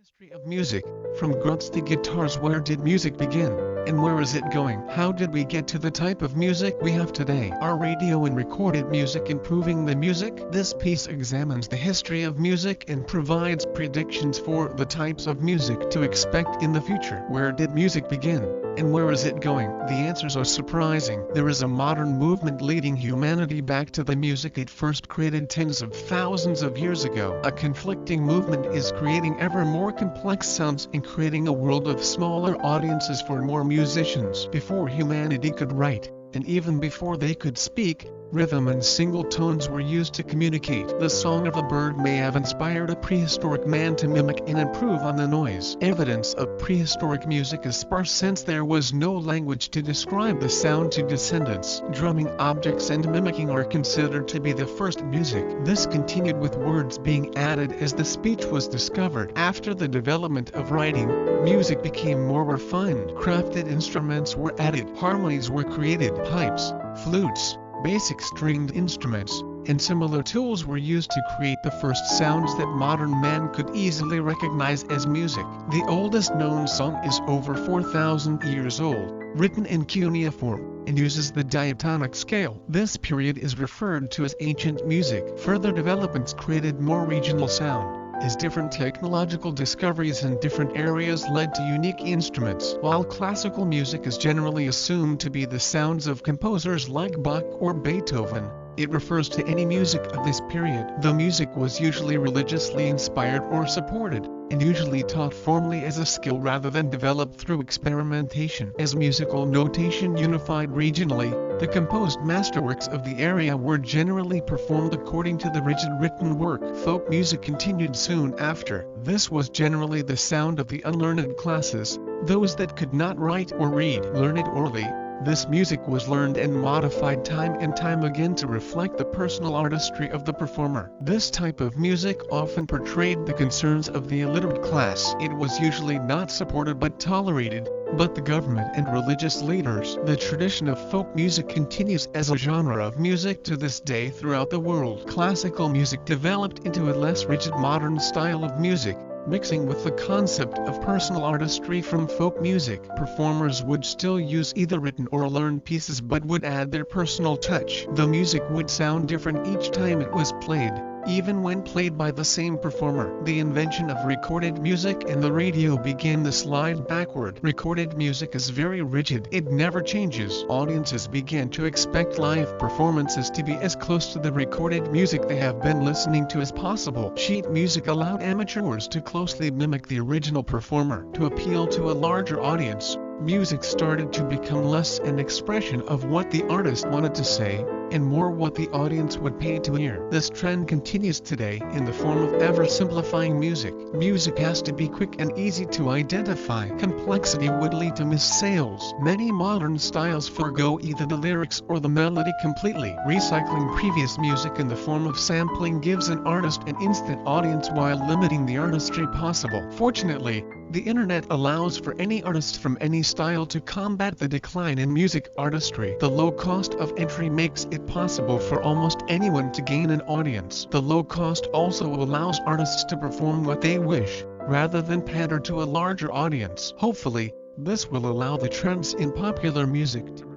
History of music, from grunts to guitars. Where did music begin, and where is it going? How did we get to the type of music we have today? Are radio and recorded music improving the music? This piece examines the history of music and provides predictions for the types of music to expect in the future. Where did music begin, and where is it going? The answers are surprising. There is a modern movement leading humanity back to the music it first created tens of thousands of years ago. A conflicting movement is creating ever more complex sounds and creating a world of smaller audiences for more musicians. Before humanity could write, and even before they could speak, rhythm and single tones were used to communicate. The song of a bird may have inspired a prehistoric man to mimic and improve on the noise. Evidence of prehistoric music is sparse since there was no language to describe the sound to descendants. Drumming objects and mimicking are considered to be the first music. This continued with words being added as the speech was discovered. After the development of writing, music became more refined. Crafted instruments were added. Harmonies were created. Pipes, flutes, basic stringed instruments, and similar tools were used to create the first sounds that modern man could easily recognize as music. The oldest known song is over 4,000 years old, written in cuneiform, and uses the diatonic scale. This period is referred to as ancient music. Further developments created more regional sound, as different technological discoveries in different areas led to unique instruments. While classical music is generally assumed to be the sounds of composers like Bach or Beethoven, it refers to any music of this period. The music was usually religiously inspired or supported, and usually taught formally as a skill rather than developed through experimentation. As musical notation unified regionally, the composed masterworks of the area were generally performed according to the rigid written work. Folk music continued soon after. This was generally the sound of the unlearned classes, those that could not write or read. Learned orally, this music was learned and modified time and time again to reflect the personal artistry of the performer. This type of music often portrayed the concerns of the illiterate class. It was usually not supported but tolerated, but the government and religious leaders. The tradition of folk music continues as a genre of music to this day throughout the world. Classical music developed into a less rigid modern style of music, mixing with the concept of personal artistry from folk music. Performers would still use either written or learned pieces but would add their personal touch. The music would sound different each time it was played, even when played by the same performer. The invention of recorded music and the radio began the slide backward. Recorded music is very rigid. It never changes. Audiences began to expect live performances to be as close to the recorded music they have been listening to as possible. Sheet music allowed amateurs to closely mimic the original performer. To appeal to a larger audience, music started to become less an expression of what the artist wanted to say, and more what the audience would pay to hear. This trend continues today in the form of ever-simplifying music. Music has to be quick and easy to identify. Complexity would lead to missed sales. Many modern styles forego either the lyrics or the melody completely. Recycling previous music in the form of sampling gives an artist an instant audience while limiting the artistry possible. Fortunately, the internet allows for any artist from any style to combat the decline in music artistry. The low cost of entry makes it possible for almost anyone to gain an audience. The low cost also allows artists to perform what they wish, rather than pander to a larger audience. Hopefully, this will allow the trends in popular music to